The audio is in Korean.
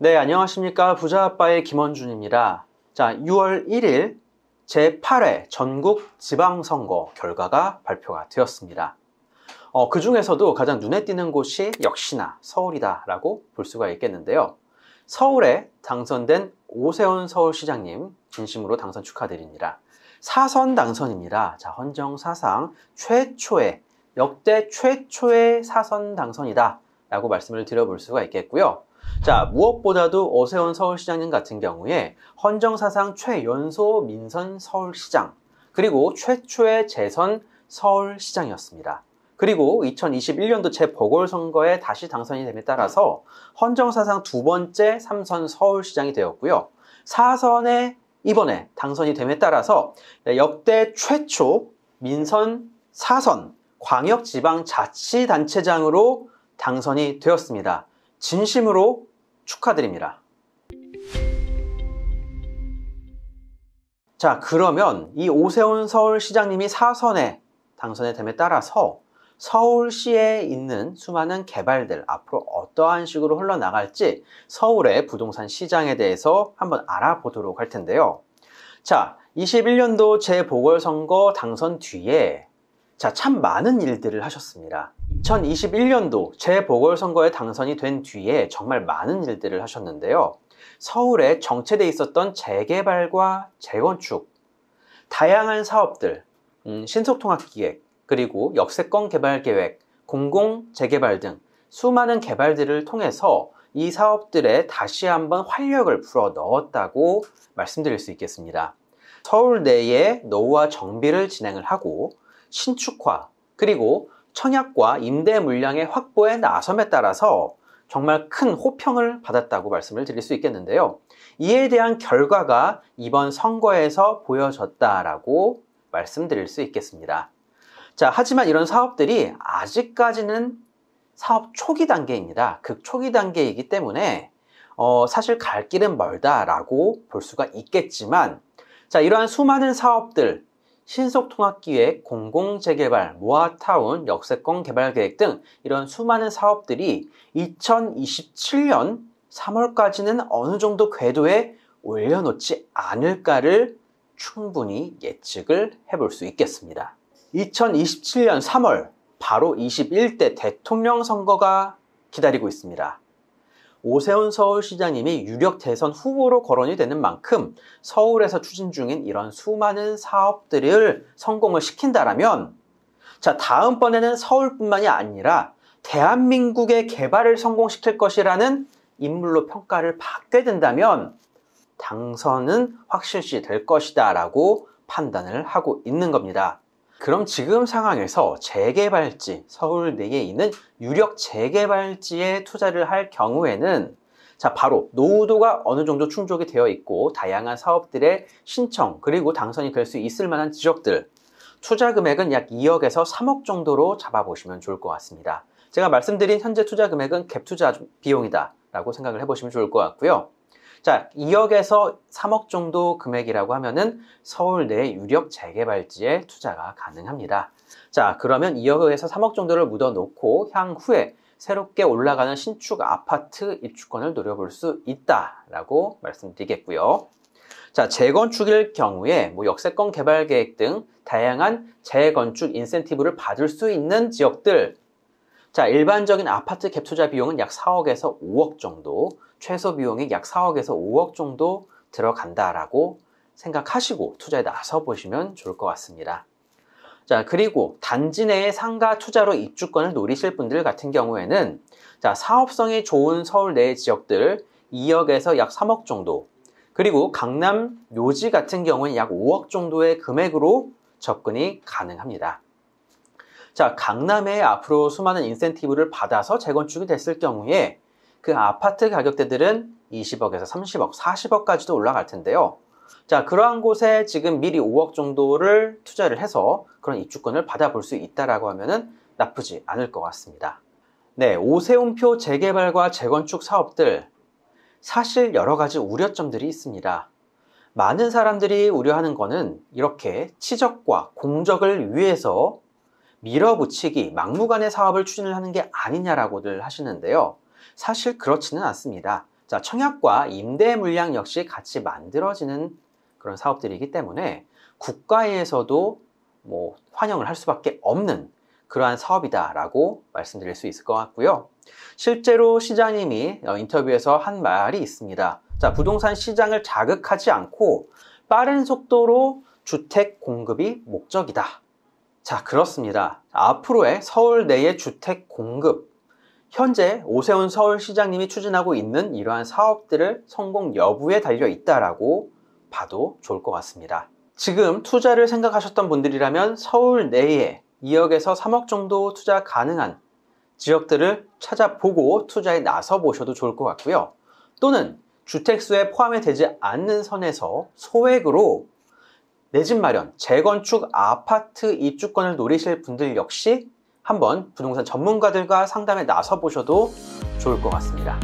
네, 안녕하십니까. 부자아빠의 김원준입니다. 자, 6월 1일 제8회 전국 지방선거 결과가 발표가 되었습니다. 그 중에서도 가장 눈에 띄는 곳이 역시나 서울이다라고 볼 수가 있겠는데요. 서울에 당선된 오세훈 서울시장님 진심으로 당선 축하드립니다. 4선 당선입니다. 자, 헌정 사상 역대 최초의 4선 당선이다 라고 말씀을 드려볼 수가 있겠고요. 자, 무엇보다도 오세훈 서울시장님 같은 경우에 헌정사상 최연소 민선 서울시장, 그리고 최초의 재선 서울시장이었습니다. 그리고 2021년도 재보궐선거에 다시 당선이 됨에 따라서 헌정사상 두 번째 3선 서울시장이 되었고요. 4선에 이번에 당선이 됨에 따라서 역대 최초 민선 4선 광역지방자치단체장으로 당선이 되었습니다. 진심으로 축하드립니다. 자, 그러면 이 오세훈 서울시장님이 4선에 당선이 됨에 따라서 서울시에 있는 수많은 개발들 앞으로 어떠한 식으로 흘러나갈지 서울의 부동산 시장에 대해서 한번 알아보도록 할 텐데요. 자, 21년도 재보궐선거 당선 뒤에 참 많은 일들을 하셨습니다. 2021년도 재보궐선거에 당선이 된 뒤에 정말 많은 일들을 하셨는데요. 서울에 정체돼 있었던 재개발과 재건축, 다양한 사업들, 신속통합기획, 그리고 역세권 개발계획, 공공재개발 등 수많은 개발들을 통해서 이 사업들에 다시 한번 활력을 불어 넣었다고 말씀드릴 수 있겠습니다. 서울 내에 노후화 정비를 진행을 하고 신축화, 그리고 청약과 임대 물량의 확보에 나섬에 따라서 정말 큰 호평을 받았다고 말씀을 드릴 수 있겠는데요. 이에 대한 결과가 이번 선거에서 보여졌다라고 말씀드릴 수 있겠습니다. 자, 하지만 이런 사업들이 아직까지는 사업 초기 단계입니다. 극초기 단계이기 때문에 사실 갈 길은 멀다라고 볼 수가 있겠지만, 자, 이러한 수많은 사업들, 신속통합기획, 공공재개발, 모아타운, 역세권 개발계획 등 이런 수많은 사업들이 2027년 3월까지는 어느 정도 궤도에 올려놓지 않을까를 충분히 예측을 해볼 수 있겠습니다. 2027년 3월, 바로 21대 대통령 선거가 기다리고 있습니다. 오세훈 서울시장님이 유력 대선 후보로 거론이 되는 만큼 서울에서 추진 중인 이런 수많은 사업들을 성공을 시킨다라면, 자, 다음번에는 서울뿐만이 아니라 대한민국의 개발을 성공시킬 것이라는 인물로 평가를 받게 된다면 당선은 확실시 될 것이다 라고 판단을 하고 있는 겁니다. 그럼 지금 상황에서 재개발지, 서울 내에 있는 유력 재개발지에 투자를 할 경우에는 자, 바로 노후도가 어느 정도 충족이 되어 있고 다양한 사업들의 신청 그리고 당선이 될 수 있을 만한 지역들, 투자 금액은 약 2억에서 3억 정도로 잡아보시면 좋을 것 같습니다. 제가 말씀드린 현재 투자 금액은 갭 투자 비용이다 라고 생각을 해보시면 좋을 것 같고요. 자, 2억에서 3억 정도 금액이라고 하면은 서울 내 유력 재개발지에 투자가 가능합니다. 자, 그러면 2억에서 3억 정도를 묻어놓고 향후에 새롭게 올라가는 신축 아파트 입주권을 노려볼 수 있다라고 말씀드리겠고요. 자, 재건축일 경우에 역세권 개발 계획 등 다양한 재건축 인센티브를 받을 수 있는 지역들, 자, 일반적인 아파트 갭 투자 비용은 약 4억에서 5억 정도, 최소 비용이 약 4억에서 5억 정도 들어간다라고 생각하시고 투자에 나서 보시면 좋을 것 같습니다. 자, 그리고 단지 내의 상가 투자로 입주권을 노리실 분들 같은 경우에는 자, 사업성이 좋은 서울 내 지역들 2억에서 약 3억 정도, 그리고 강남 묘지 같은 경우는 약 5억 정도의 금액으로 접근이 가능합니다. 자, 강남에 앞으로 수많은 인센티브를 받아서 재건축이 됐을 경우에 그 아파트 가격대들은 20억에서 30억, 40억까지도 올라갈 텐데요. 자, 그러한 곳에 지금 미리 5억 정도를 투자를 해서 그런 입주권을 받아볼 수 있다라고 하면은 나쁘지 않을 것 같습니다. 네, 오세훈표 재개발과 재건축 사업들, 사실 여러 가지 우려점들이 있습니다. 많은 사람들이 우려하는 거는 이렇게 치적과 공적을 위해서 밀어붙이기, 막무가내 사업을 추진을 하는 게 아니냐라고들 하시는데요. 사실 그렇지는 않습니다. 자, 청약과 임대 물량 역시 같이 만들어지는 그런 사업들이기 때문에 국가에서도 환영을 할 수밖에 없는 그러한 사업이다라고 말씀드릴 수 있을 것 같고요. 실제로 시장님이 인터뷰에서 한 말이 있습니다. 자, 부동산 시장을 자극하지 않고 빠른 속도로 주택 공급이 목적이다. 자, 그렇습니다. 앞으로의 서울 내의 주택 공급, 현재 오세훈 서울시장님이 추진하고 있는 이러한 사업들을 성공 여부에 달려 있다라고 봐도 좋을 것 같습니다. 지금 투자를 생각하셨던 분들이라면 서울 내에 2억에서 3억 정도 투자 가능한 지역들을 찾아보고 투자에 나서 보셔도 좋을 것 같고요. 또는 주택수에 포함이 되지 않는 선에서 소액으로 내 집 마련, 재건축 아파트 입주권을 노리실 분들 역시 한번 부동산 전문가들과 상담에 나서 보셔도 좋을 것 같습니다.